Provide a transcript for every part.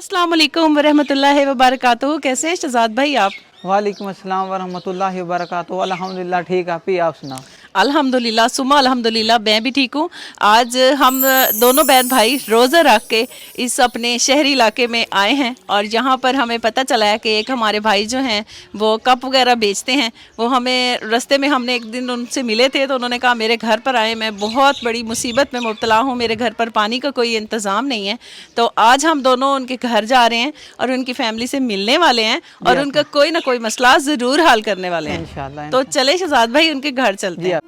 अस्सलाम वालेकुम वरहमतुल्लाहि वबरकातुहू। कैसे हैं शहजाद भाई आप? वालेकुम अस्सलाम वरहमतुल्लाहि वबरकातुहू। अल्हम्दुलिल्लाह ठीक है। आप सुनाओ। अल्हम्दुलिल्लाह सुमा अल्हम्दुलिल्लाह, मैं भी ठीक हूँ। आज हम दोनों बहन भाई रोज़ा रख के इस अपने शहरी इलाके में आए हैं और यहाँ पर हमें पता चला है कि एक हमारे भाई जो हैं वो कप वगैरह बेचते हैं। वो हमें रास्ते में हमने एक दिन उनसे मिले थे तो उन्होंने कहा मेरे घर पर आए, मैं बहुत बड़ी मुसीबत में मुब्तला हूँ, मेरे घर पर पानी का कोई इंतज़ाम नहीं है। तो आज हम दोनों उनके घर जा रहे हैं और उनकी फैमिली से मिलने वाले हैं और उनका कोई ना कोई मसला ज़रूर हल करने वाले हैं। इंशाल्लाह। तो चले शहजाद भाई उनके घर चलते हैं।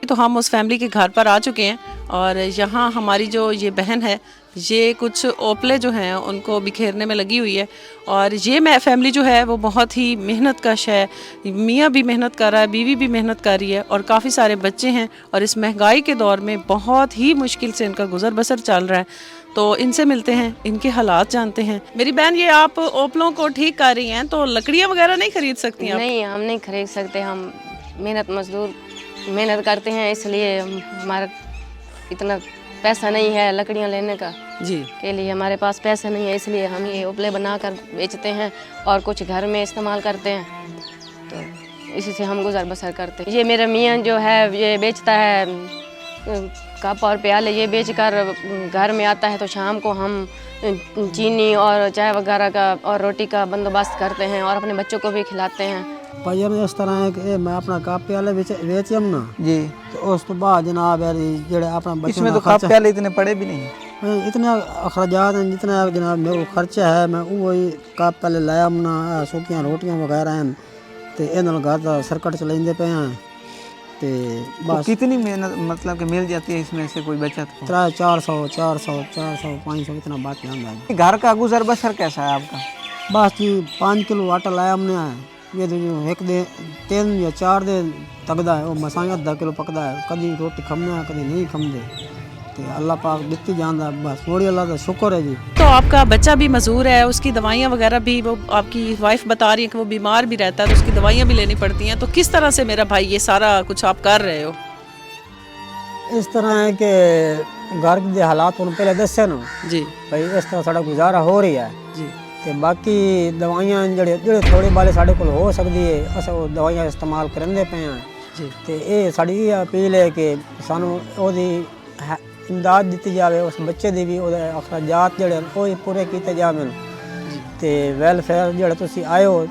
तो हम उस फैमिली के घर पर आ चुके हैं और यहाँ हमारी जो ये बहन है ये कुछ ओपले जो हैं उनको बिखेरने में लगी हुई है और ये मैं फैमिली जो है वो बहुत ही मेहनत कश है। मियाँ भी मेहनत कर रहा है, बीवी भी मेहनत कर रही है और काफ़ी सारे बच्चे हैं और इस महंगाई के दौर में बहुत ही मुश्किल से इनका गुजर बसर चल रहा है। तो इनसे मिलते हैं, इनके हालात जानते हैं। मेरी बहन, ये आप ओपलों को ठीक कर रही हैं तो लकड़ियाँ वगैरह नहीं खरीद सकती हैं आप? नहीं, हम नहीं खरीद सकते। हम मेहनत मजदूर मेहनत करते हैं, इसलिए हमारा इतना पैसा नहीं है लकड़ियाँ लेने का जी के लिए। हमारे पास पैसा नहीं है, इसलिए हम ये उपले बनाकर बेचते हैं और कुछ घर में इस्तेमाल करते हैं। तो इसी से हम गुजर बसर करते हैं। ये मेरा मियाँ जो है ये बेचता है कप और प्याले, ये बेचकर घर में आता है तो शाम को हम चीनी और चाय वगैरह का और रोटी का बंदोबस्त करते हैं और अपने बच्चों को भी खिलाते हैं। ਭਾਈ ਨੇ ਇਸ ਤਰ੍ਹਾਂ ਹੈ ਕਿ मैं अपना कप प्याले ਵੇਚਿਆ ਨਾ जी, तो उस तो बाद जनाब है ਜਿਹੜੇ अपना बच्चों इसमें का तो कप प्याले इतने पड़े भी नहीं। इतने अखराजात हैं जितना जनाब मेरे को खर्चा है मैं वही कप प्याले लाया अपना सूखियां रोटियां वगैरह हैं तो इन्होंने घर का सर्कट चलाते पे हैं तो तो बस कितनी मेहनत मतलब कि मिल जाती है इसमें से कोई बचत को? 400 500 इतना बात नहीं है। घर का गुजर बसर कैसा है आपका? बस जी 5 किलो आटा लाया हमने ये तो जो एक दिन 3 या 4 दिन तकदा है वो मसाया 10 किलो पकदा है। कभी रोटी खमने है कभी नहीं खमदे तो अल्लाह पाक दिखती जान बस थोड़ी अल्लाह का शुक्र है जी। तो आपका बच्चा भी मजदूर है, उसकी दवाइयाँ वगैरह भी वो आपकी वाइफ बता रही है कि वो बीमार भी रहता है तो उसकी दवाइयाँ भी लेनी पड़ती हैं। तो किस तरह से मेरा भाई ये सारा कुछ आप कर रहे हो? इस तरह है कि घर के हालात उन्होंने पहले दसे ना जी भाई इस तरह साड़ा गुजारा हो रही है जी ਤੇ ਬਾਕੀ ਦਵਾਈਆਂ ਜਿਹੜੇ ਥੋੜੇ ਬਾਲੇ ਸਾਡੇ ਕੋਲ ਹੋ ਸਕਦੀ ਹੈ ਅਸੀਂ ਉਹ ਦਵਾਈਆਂ ਇਸਤੇਮਾਲ ਕਰਦੇ ਪਏ ਹਾਂ ਜੀ। ਤੇ ਇਹ ਸਾਡੀ ਇਹ ਅਪੀਲ ਹੈ ਕਿ ਸਾਨੂੰ ਉਹਦੀ ਇਮਦਾਦ ਦਿੱਤੀ ਜਾਵੇ, ਉਸ ਬੱਚੇ ਦੀ ਵੀ ਉਹਦੇ ਅਖਰਾਜਾਤ ਜਿਹੜੇ ਉਹ ਵੀ ਪੂਰੇ ਕੀਤੇ ਜਾਵਣ ਤੇ ਵੈਲਫੇਅਰ ਜਿਹੜਾ ਤੁਸੀਂ ਆਏ ਹੋ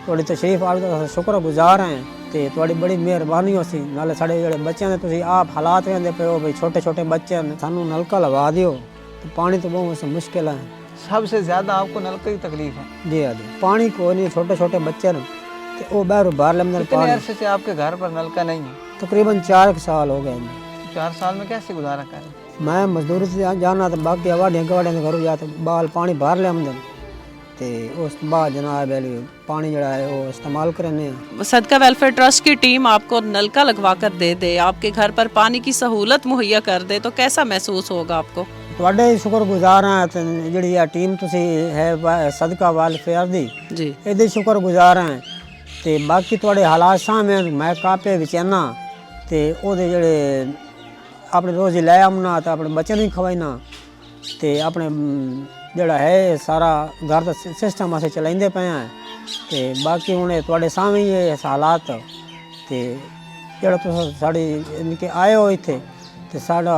ਤੁਹਾਡੀ ਤਸ਼ਰੀਫ ਆਵੇ ਦਾ ਸ਼ੁਕਰਗੁਜ਼ਾਰ ਹਾਂ ਤੇ ਤੁਹਾਡੀ ਬੜੀ ਮਿਹਰਬਾਨੀ ਹੋਸੀ। ਨਾਲੇ ਸਾਡੇ ਜਿਹੜੇ ਬੱਚਿਆਂ ਦੇ ਤੁਸੀਂ ਆਪ ਹਾਲਾਤ ਵੇਖਦੇ ਪਏ ਹੋ ਬਈ ਛੋਟੇ ਛੋਟੇ ਬੱਚੇ ਹਨ, ਸਾਨੂੰ ਨਲਕਾ ਲਗਾ ਦਿਓ ਤੇ ਪਾਣੀ ਤੋਂ ਬਹੁਤ ਮੁਸ਼ਕਿਲ ਹੈ। सबसे ज्यादा आपको नल की तकलीफ है? जी हाँ जी, पानी को नहीं, छोटे छोटे बच्चे ना तो वो बाहर बाहर लेमदन कितने पानी अरसे से आपके घर पर नल का नहीं है? तकरीबन 4 साल हो गए हैं। 4 साल में कैसे गुजारा करें? मैं मजदूरी से जाना तो बाकी वाढ़ियाँ गवाढ़ियाँ घरों जाते बाल पानी बाहर लेमदन तो उस बाद जनाब पानी जड़ा है वो इस्तेमाल करने। सदका वेलफेयर ट्रस्ट की टीम आपको नलका लगवा कर दे दे, आपके घर पर पानी की सहूलत मुहैया कर दे तो कैसा महसूस होगा आपको? ਤੁਹਾਡੇ ਸ਼ੁਕਰਗੁਜ਼ਾਰ ਹਾਂ ਤੇ ਜਿਹੜੀ ਆ ਟੀਮ ਤੁਸੀਂ ਹੈ ਸਦਕਾ ਵੈਲਫੇਅਰ ਦੀ जी ਇਹਦੇ ਸ਼ੁਕਰਗੁਜ਼ਾਰ ਹਾਂ ਤੇ ਬਾਕੀ ਤੁਹਾਡੇ ਹਾਲਾਤ ਸਾਹਮਣੇ ਮੈਂ ਕਾਪੇ ਵਿੱਚ ਆਨਾ ਤੇ ਉਹਦੇ ਜਿਹੜੇ ਆਪਣੇ ਰੋਜ਼ ਲੈ ਆਉਣਾ ਤੇ ਆਪਣੇ ਬੱਚੇ ਨੂੰ ਖਵਾਈਣਾ ਤੇ ਆਪਣੇ ਜਿਹੜਾ ਹੈ ਸਾਰਾ ਘਰ ਦਾ ਸਿਸਟਮ ਅਸੀਂ ਚਲਾਉਂਦੇ ਪਏ ਹਾਂ ਤੇ ਬਾਕੀ ਹੁਣ ਤੁਹਾਡੇ ਸਾਹਮਣੇ ਇਹ ਹਾਲਾਤ ਤੇ ਜਿਹੜਾ ਤੁਸੀਂ ਸਾਡੇ ਇਨਕੇ ਆਏ ਹੋ ਇੱਥੇ ਤੇ ਸਾਡਾ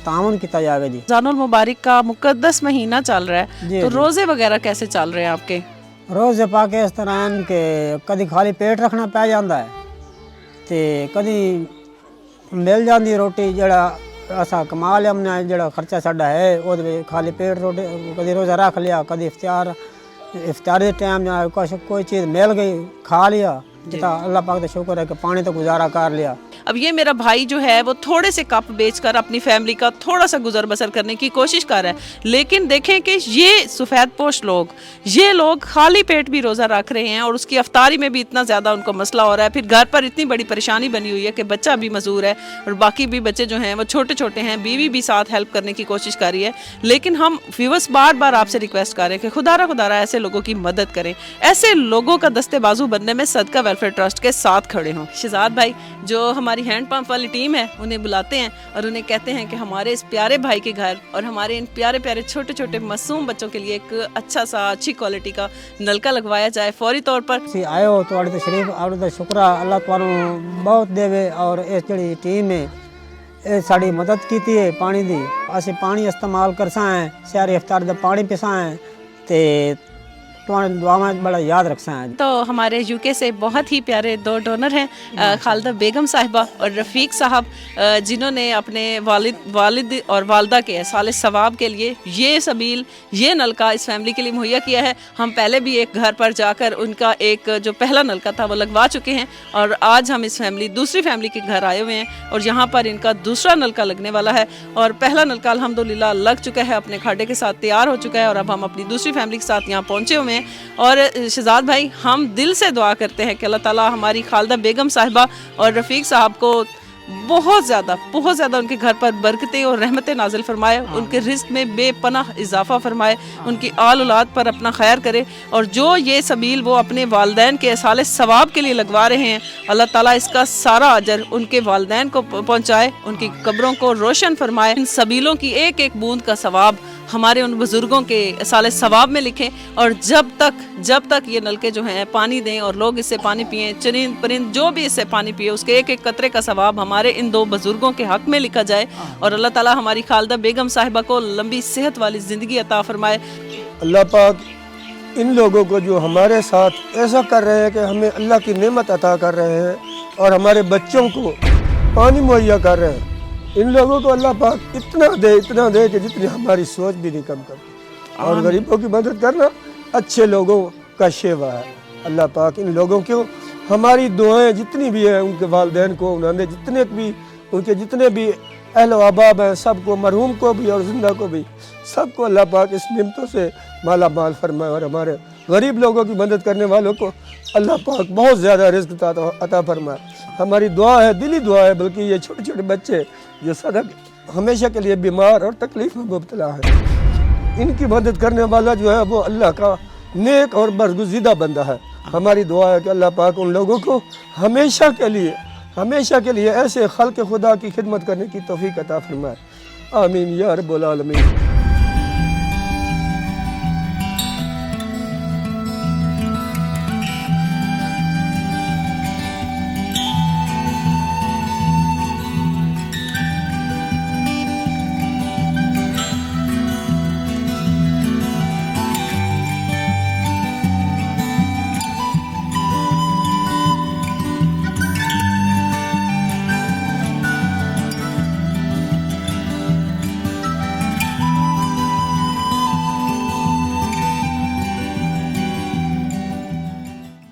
तावन किया जाए जी। रमज़ानुल मुबारक का मुक़द्दस महीना चल रहा है जी, तो जी। रोज़े वगैरह कैसे चल रहे हैं आपके? रोज़े पाके इस तरह हैं कि कभी खाली पेट रखना पै जाता है तो कभी मिल जाती रोटी जड़ा असा कमा लिया हमने जड़ा खर्चा साडा है वो खाली पेट रोटी कभी रोज़ा रख लिया, कभी इफ्तारी टाइम कोई चीज़ मिल गई खा लिया जितना अल्लाह पाक का शुक्र है कि पानी तो गुजारा कर लिया। अब ये मेरा भाई जो है वो थोड़े से कप बेचकर अपनी फैमिली का थोड़ा सा गुजर बसर करने की कोशिश कर रहा है, लेकिन देखें कि ये सफ़ेद पोश लोग, ये लोग खाली पेट भी रोज़ा रख रहे हैं और उसकी अफ्तारी में भी इतना ज़्यादा उनको मसला हो रहा है। फिर घर पर इतनी बड़ी परेशानी बनी हुई है कि बच्चा भी मजदूर है और बाकी भी बच्चे जो हैं वो छोटे छोटे हैं, बीवी भी साथ हेल्प करने की कोशिश कर रही है। लेकिन हम व्यूअर्स बार बार आपसे रिक्वेस्ट कर रहे हैं कि खुदारा ऐसे लोगों की मदद करें, ऐसे लोगों का दस्ते बाजू बनने में सदका वेलफेयर ट्रस्ट के साथ खड़े हों। शहजाद भाई, जो हमारी हमारी हैंड पंप वाली टीम है उन्हें बुलाते हैं और उन्हें कहते हैं कि हमारे इस प्यारे भाई के घर और हमारे इन प्यारे प्यारे छोटे छोटे मासूम बच्चों के लिए एक अच्छा सा अच्छी क्वालिटी का नलका लगवाया जाए फौरी तौर पर। ਤੁਸੀਂ ਆਏ ਹੋ, ਤੁਹਾਡੇ ਤੇ ਸ਼ਰੀਫ ਆਉਣ ਦਾ ਸ਼ੁਕਰ ਆ, ਅੱਲਾਹ ਤੁਹਾਨੂੰ ਬਹੁਤ ਦੇਵੇ। ਔਰ ਇਹ ਜਿਹੜੀ ਟੀਮ ਹੈ ਇਹ ਸਾਡੀ ਮਦਦ ਕੀਤੀ ਹੈ ਪਾਣੀ ਦੀ। ਅਸੀਂ ਪਾਣੀ ਇਸਤੇਮਾਲ ਕਰਸਾਂ ਹੈ, ਸਹਿਰ ਇਫਤਾਰ ਦਾ ਪਾਣੀ ਪੀਸਾਂ ਹੈ ਤੇ तुम्हारे दुआएं बड़ा याद रखसा है। तो हमारे यूके से बहुत ही प्यारे 2 डोनर हैं, खालिदा बेगम साहिबा और रफ़ीक साहब, जिन्होंने अपने वालिद और वालदा के साले सवाब के लिए ये सबील ये नलका इस फैमिली के लिए मुहैया किया है। हम पहले भी एक घर पर जाकर उनका एक जो पहला नलका था वो लगवा चुके हैं और आज हम इस फैमिली दूसरी फैमिली के घर आए हुए हैं और यहाँ पर इनका दूसरा नलका लगने वाला है और पहला नलका अल्हम्दुलिल्लाह लग चुका है, अपने खाडे के साथ तैयार हो चुका है और अब हम अपनी दूसरी फैमिली के साथ यहाँ पहुँचे हुए हैं। और शहजाद भाई हम दिल से दुआ करते हैं कि अल्लाह ताला हमारी खालिदा बेगम साहिबा और रफ़ीक साहब को बहुत ज़्यादा उनके घर पर बरकतें और रहमतें नाजिल फरमाए, उनके रिज़्क़ में बेपनाह इजाफ़ा फरमाए, उनकी आल औलाद पर अपना खैर करे और जो ये सबील वो अपने वालदैन के साले सवाब के लिए लगवा रहे हैं अल्लाह ताला इसका सारा अजर उनके वालदैन को पहुँचाए, उनकी कब्रों को रोशन फरमाए। इन सबीलों की एक एक बूंद का सवाब हमारे उन बुज़ुर्गों के साले सवाब में लिखें और जब तक ये नलके जो हैं पानी दें और लोग इससे पानी पिएं, चरिंद परिंद जो भी इससे पानी पिए उसके एक एक कतरे का सवाब हमारे इन 2 बुज़ुर्गों के हक़ में लिखा जाए और अल्लाह ताला हमारी खालिदा बेगम साहिबा को लंबी सेहत वाली ज़िंदगी अता फरमाए। अल्लाह पाक इन लोगों को जो हमारे साथ ऐसा कर रहे हैं कि हमें अल्लाह की नेमत अता कर रहे हैं और हमारे बच्चों को पानी मुहैया कर रहे हैं, इन लोगों को अल्लाह पाक इतना दे कि जितनी हमारी सोच भी नहीं कम करती। और गरीबों की मदद करना अच्छे लोगों का शेवा है। अल्लाह पाक इन लोगों को हमारी दुआएं जितनी भी हैं उनके वालिदैन को, उन्होंने जितने भी अहल व अहबाब हैं सबको, मरहूम को भी और जिंदा को भी, सबको अल्लाह पाक इस निमतों से माला माल फरमाए और हमारे गरीब लोगों की मदद करने वालों को अल्लाह पाक बहुत ज़्यादा रिज़्क़ अता फरमाए। हमारी दुआ है, दिली दुआ है, बल्कि ये छोटे छोटे बच्चे जो सदा हमेशा के लिए बीमार और तकलीफ में मुब्तला है, इनकी मदद करने वाला जो है वो अल्लाह का नेक और बरगुज़ीदा बंदा है। हमारी दुआ है कि अल्लाह पाक उन लोगों को हमेशा के लिए ऐसे खल्क़ खुदा की खिदमत करने की तौफीक अता फरमाए। आमीन या रब्बुल आलमीन।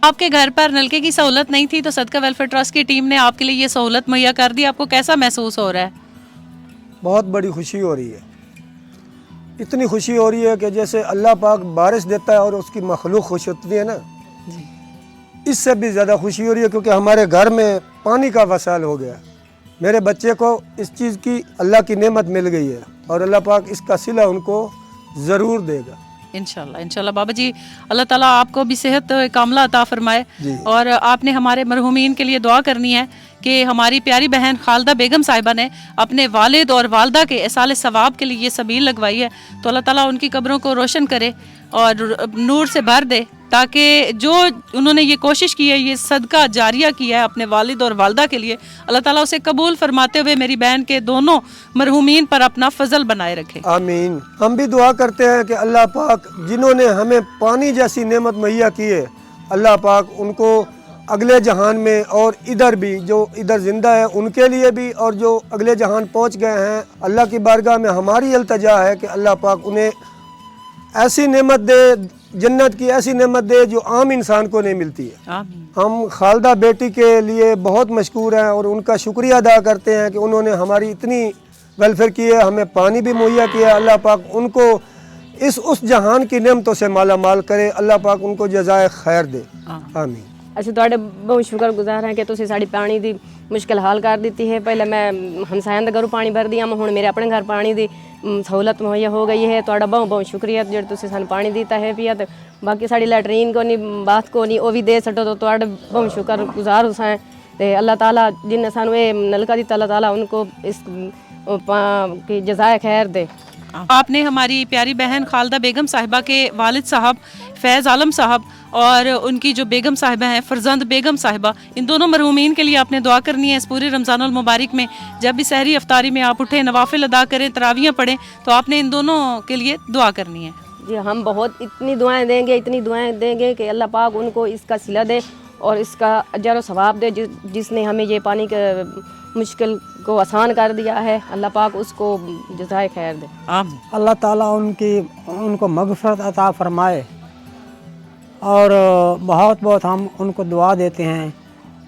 आपके घर पर नलके की सहूलत नहीं थी तो सदका वेलफेयर ट्रस्ट की टीम ने आपके लिए ये सहूलत मुहैया कर दी, आपको कैसा महसूस हो रहा है? बहुत बड़ी खुशी हो रही है, इतनी खुशी हो रही है कि जैसे अल्लाह पाक बारिश देता है और उसकी मखलूक खुश होती है ना, इससे भी ज़्यादा खुशी हो रही है क्योंकि हमारे घर में पानी का वसाइल हो गया। मेरे बच्चे को इस चीज़ की अल्लाह की नेमत मिल गई है और अल्लाह पाक इसका सिला उनको ज़रूर देगा इंशाल्लाह। बाबा जी अल्लाह ताला आपको भी सेहत कामला अता फरमाए और आपने हमारे मरहूमीन के लिए दुआ करनी है कि हमारी प्यारी बहन खालिदा बेगम साहिबा ने अपने वालिद और वालदा के एसाले सवाब के लिए ये सबील लगवाई है, तो अल्लाह ताला उनकी कब्रों को रोशन करे और नूर से भर दे, ताकि जो उन्होंने ये कोशिश की है, ये सदका जारिया किया है अपने वालिद और वालदा के लिए, अल्लाह ताला उसे कबूल फरमाते हुए मेरी बहन के दोनों मरहूमीन पर अपना फजल बनाए रखे। आमीन। हम भी दुआ करते हैं कि अल्लाह पाक जिन्होंने हमें पानी जैसी नेमत मुहैया की है, अल्लाह पाक उनको अगले जहान में और इधर भी जो इधर ज़िंदा है उनके लिए भी और जो अगले जहान पहुंच गए हैं, अल्लाह की बारगाह में हमारी इल्तिजा है कि अल्लाह पाक उन्हें ऐसी नेमत दे, जन्नत की ऐसी नेमत दे जो आम इंसान को नहीं मिलती है। हम खालिदा बेटी के लिए बहुत मशकूर हैं और उनका शुक्रिया अदा करते हैं कि उन्होंने हमारी इतनी वेलफेयर की है, हमें पानी भी मुहैया किया। अल्लाह पाक उनको उस जहान की नेमतों से माला माल करे, अल्लाह पाक उनको जज़ाए खैर दे। आमीन। ਅਸੀਂ ਤੁਹਾਡੇ ਬਹੁਤ ਸ਼ੁਕਰਗੁਜ਼ਾਰ ਹਾਂ ਕਿ ਤੁਸੀਂ ਸਾਡੀ ਪਾਣੀ ਦੀ ਮੁਸ਼ਕਿਲ ਹੱਲ ਕਰ ਦਿੱਤੀ ਹੈ। ਪਹਿਲਾਂ ਮੈਂ ਹਮਸਾਇਆਂ ਦੇ ਘਰੋਂ ਪਾਣੀ ਭਰਦੀ ਹਾਂ, ਹੁਣ ਮੇਰੇ ਆਪਣੇ ਘਰ ਪਾਣੀ ਦੀ ਸਹੂਲਤ ਮੁਹੱਈਆ ਹੋ ਗਈ ਹੈ। ਤੁਹਾਡਾ ਬਹੁਤ ਬਹੁਤ ਸ਼ੁਕਰੀਆ ਜਿਹੜਾ ਤੁਸੀਂ ਸਾਨੂੰ ਪਾਣੀ ਦਿੱਤਾ ਹੈ ਪਿਆ। ਤੇ ਬਾਕੀ ਸਾਡੀ ਲੈਟਰੀਨ ਕੋ ਨਹੀਂ, ਬਾਥ ਕੋ ਨਹੀਂ, ਉਹ ਵੀ ਦੇ ਸਟੋ ਤਾਂ ਤੁਹਾਡੇ ਬਹੁਤ ਸ਼ੁਕਰਗੁਜ਼ਾਰ ਹਾਂ تے اللہ تعالیٰ جن نے سانو یہ نلکا دیتا اللہ تعالیٰ ان کو اس کی جزائے خیر دے۔ آپ نے ہماری پیاری بہن خالدہ بیگم صاحبہ کے والد صاحب فیض عالم صاحب اور ان کی جو بیگم صاحبہ ہیں فرزند بیگم صاحبہ، ان دونوں مرحومین کے لیے آپ نے دعا کرنی ہے اس پورے رمضان المبارک میں۔ جب بھی سحری افطاری میں آپ اٹھیں، نوافل ادا کریں، تراویحیں پڑھیں، تو آپ نے ان دونوں کے لیے دعا کرنی ہے۔ جی ہم بہت اتنی دعائیں دیں گے کہ اللہ پاک ان کو اس کا صلہ دے اور اس کا اجر و ثواب دے، جس نے ہمیں یہ پانی کے مشکل کو آسان کر دیا ہے، اللہ پاک اس کو جزائے خیر دے۔ آمین۔ اللہ تعالیٰ ان کو مغفرت عطا فرمائے، اور بہت بہت ہم ان کو دعا دیتے ہیں،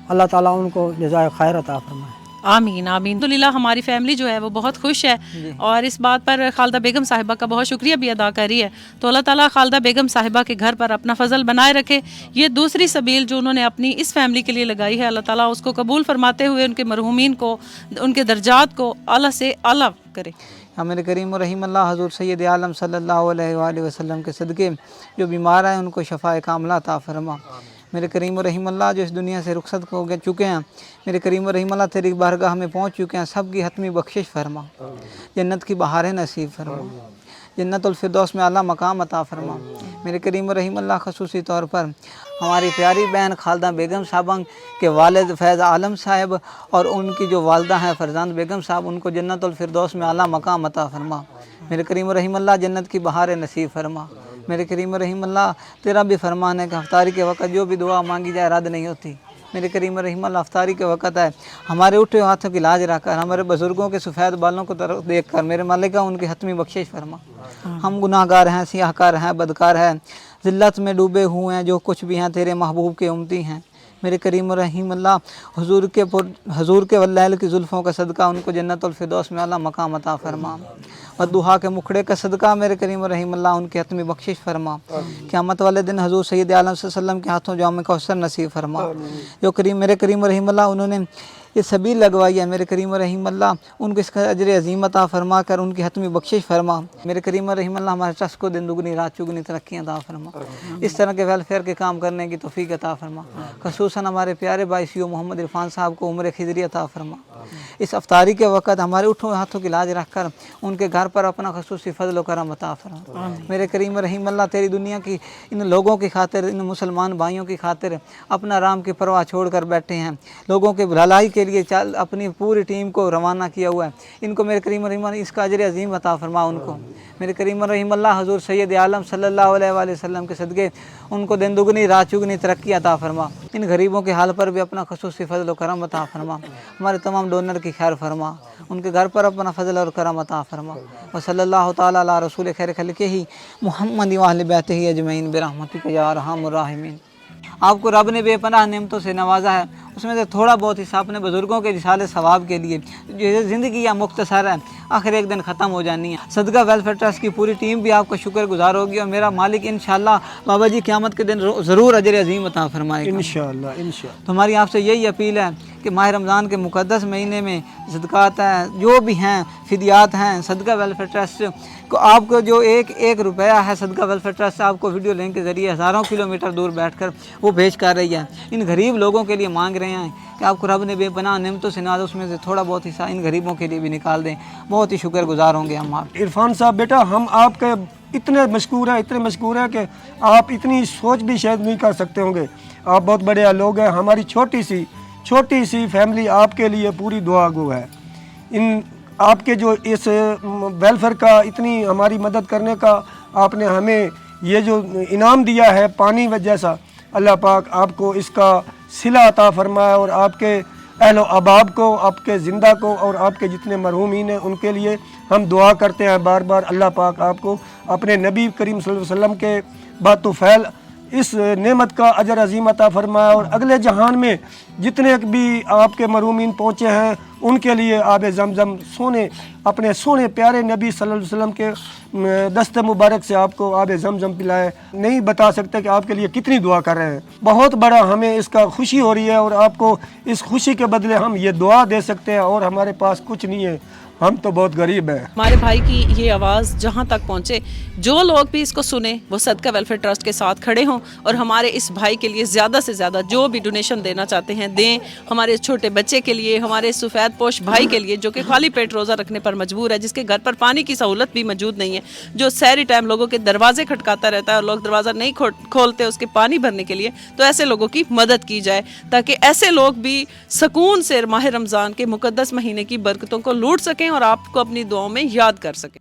اللہ تعالیٰ ان کو جزائے خیر عطا فرمائے۔ آمین آمین۔ الحمدللہ ہماری فیملی جو ہے وہ بہت خوش ہے اور اس بات پر خالدہ بیگم صاحبہ کا بہت شکریہ بھی ادا کر رہی ہے۔ تو اللہ تعالیٰ خالدہ بیگم صاحبہ کے گھر پر اپنا فضل بنائے رکھے۔ یہ دوسری سبیل جو انہوں نے اپنی اس فیملی کے لیے لگائی ہے، اللہ تعالیٰ اس کو قبول فرماتے ہوئے ان کے مرحومین کو، ان کے درجات کو اعلیٰ سے اعلیٰ کرے۔ ہمارے کریم و رحیم اللہ حضور سید عالم صلی اللہ علیہ وآلہ وسلم کے صدقے جو بیمار ہیں ان کو شفاء کاملہ عطا فرما۔ میرے کریم و رحیم اللہ جو اس دنیا سے رخصت ہو چکے ہیں، میرے کریم و رحیم اللہ تیری بارگاہ میں پہنچ چکے ہیں، سب کی حتمی بخشش فرما، جنت کی بہاریں نصیب فرما، جنت الفردوس میں اعلیٰ مقام عطا فرما۔ میرے کریم و رحیم اللہ خصوصی طور پر ہماری پیاری بہن خالدہ بیگم صاحبہ کے والد فیض عالم صاحب اور ان کی جو والدہ ہیں فرزند بیگم صاحب، ان کو جنت الفردوس میں اعلیٰ مقام عطا فرما۔ میرے کریم و رحیم اللہ جنت کی بہاریں نصیب فرما۔ میرے کریم و رحیم اللہ تیرا بھی فرمان ہے کہ افطاری کے وقت جو بھی دعا مانگی جائے رد نہیں ہوتی۔ میرے کریم و رحیم اللہ افطاری کے وقت ہے، ہمارے اٹھے ہاتھوں کی لاج رکھ کر، ہمارے بزرگوں کے سفید بالوں کو دیکھ کر میرے مالکہ ان کی حتمی بخشش فرما۔ ہم گناہ گار ہیں، سیاہ کار ہیں، بدکار ہیں، ذلت میں ڈوبے ہوئے ہیں، جو کچھ بھی ہیں تیرے محبوب کے امتی ہیں۔ میرے کریم و رحیم اللہ حضور کے واللیل کی زلفوں کا صدقہ ان کو جنت الفردوس میں اعلیٰ مقام عطا فرما۔ والضحیٰ کے مکھڑے کا صدقہ میرے کریم و رحیم اللہ ان کی حتمی بخشش فرما۔ قیامت والے دن حضور سید عالم صلی اللہ علیہ وسلم کے ہاتھوں جام کوثر نصیب فرما۔ جو میرے کریم و رحیم اللہ انہوں نے یہ سبیل لگوائی ہے، میرے کریم و رحیم اللہ ان کو اس کا اجر عظیم عطا فرما کر ان کی حتمی بخشش فرما۔ میرے کریم و رحیم اللہ ہمارے ٹرسٹ کو دن دگنی رات چگنی ترقی عطا فرما، اس طرح کے ویلفیئر کے کام کرنے کی توفیق عطا فرما۔ خصوصاً ہمارے پیارے بھائی سیو محمد عرفان صاحب کو عمر خضری عطا فرما۔ اس افطاری کے وقت ہمارے اٹھوں ہاتھوں کی لاج رکھ کر ان کے گھر پر اپنا خصوصی فضل و کرم عطا فرما۔ میرے کریم و رحیم اللہ تیری دنیا کی ان لوگوں کی خاطر، ان مسلمان بھائیوں کی خاطر اپنا رام کی پرواہ چھوڑ کر بیٹھے ہیں، لوگوں کے بھلائی کے لیے اپنی پوری ٹیم کو روانہ کیا ہوا ہے، ان کو میرے کریم و رحیم اللہ اس کا اجر عظیم عطا فرما۔ ان کو میرے کریم و رحیم اللہ حضور سید عالم صلی اللہ علیہ وآلہ وسلم کے صدقے ان کو دن دگنی رات چگنی ترقی عطا فرما۔ ان غریبوں کے حال پر بھی اپنا خصوصی فضل و کرم عطا فرما۔ ہمارے تمام ڈونر کی خیر فرما، ان کے گھر پر اپنا فضل اور کرم عطا فرما۔ وصلی اللہ تعالیٰ علی رسول خیر خلقہ محمد و اہل بیتہ اجمعین برحمتک یا ارحم الراحمین۔ آپ کو رب نے بے پناہ نعمتوں سے نوازا ہے، اس میں سے تھوڑا بہت حصہ اپنے بزرگوں کے رسالے ثواب کے لیے، جو زندگی یا مختصر ہے، آخر ایک دن ختم ہو جانی ہے۔ صدقہ ویلفیئر ٹرسٹ کی پوری ٹیم بھی آپ کا شکر گزار ہوگی، اور میرا مالک انشاءاللہ بابا جی قیامت کے دن ضرور اجر عظیم عطا فرمائے گا انشاءاللہ۔ تو ہماری آپ سے یہی اپیل ہے کہ ماہ رمضان کے مقدس مہینے میں صدقات ہیں، جو بھی ہیں، فدیات ہیں، صدقہ ویلفیئر ٹرسٹ کو آپ کو جو ایک روپیہ ہے، صدقہ ویلفیئر ٹرسٹ آپ کو ویڈیو لنک کے ذریعے ہزاروں کلومیٹر دور بیٹھ کر وہ بھیج کر رہی ہے، ان غریب لوگوں کے لیے مانگ رہے ہیں کہ آپ کو رب نے بے پناہ نعمتوں سے نوازا، اس میں سے تھوڑا بہت حصہ ان غریبوں کے لیے بھی نکال دیں، بہت ہی شکر گزار ہوں گے ہم آپ۔ عرفان صاحب بیٹا، ہم آپ کے اتنے مشکور ہیں کہ آپ اتنی سوچ بھی شاید نہیں کر سکتے ہوں گے۔ آپ بہت بڑے لوگ ہیں، ہماری چھوٹی سی فیملی آپ کے لیے پوری دعا گو ہے۔ ان آپ کے جو اس ویلفیئر کا اتنی ہماری مدد کرنے کا آپ نے ہمیں یہ جو انعام دیا ہے پانی جیسا، اللہ پاک آپ کو اس کا صلہ عطا فرمائے، اور آپ کے اہل و احباب کو، آپ کے زندہ کو، اور آپ کے جتنے مرحومین ہیں ان کے لیے ہم دعا کرتے ہیں بار بار، اللہ پاک آپ کو اپنے نبی کریم صلی اللہ علیہ وسلم کے بات و فعل اس نعمت کا اجر عظیم عطا فرمائے، اور اگلے جہان میں جتنے بھی آپ کے مرحومین پہنچے ہیں ان کے لیے آب زمزم اپنے سونے پیارے نبی صلی اللہ علیہ وسلم کے دست مبارک سے آپ کو آب زمزم پلائے۔ نہیں بتا سکتے کہ آپ کے لیے کتنی دعا کر رہے ہیں، بہت بڑا ہمیں اس کا خوشی ہو رہی ہے، اور آپ کو اس خوشی کے بدلے ہم یہ دعا دے سکتے ہیں، اور ہمارے پاس کچھ نہیں ہے۔ हम तो बहुत गरीब हैं। हमारे भाई की ये आवाज़ जहाँ तक पहुँचे, जो लोग भी इसको सुने वो सदका वेलफेयर ट्रस्ट के साथ खड़े हों और हमारे इस भाई के लिए ज़्यादा से ज़्यादा जो भी डोनेशन देना चाहते हैं दें। हमारे छोटे बच्चे के लिए, हमारे सफ़ेद पोश भाई के लिए जो कि खाली पेट रोज़ा रखने पर मजबूर है, जिसके घर पर पानी की सहूलत भी मौजूद नहीं है, जो सहरी टाइम लोगों के दरवाजे खटकाता रहता है और लोग दरवाज़ा नहीं खोलते उसके पानी भरने के लिए, तो ऐसे लोगों की मदद की जाए ताकि ऐसे लोग भी सुकून से माह रमज़ान के मुकद्दस महीने की बरकतों को लूट सकें और आपको अपनी दुआओं में याद कर सकें।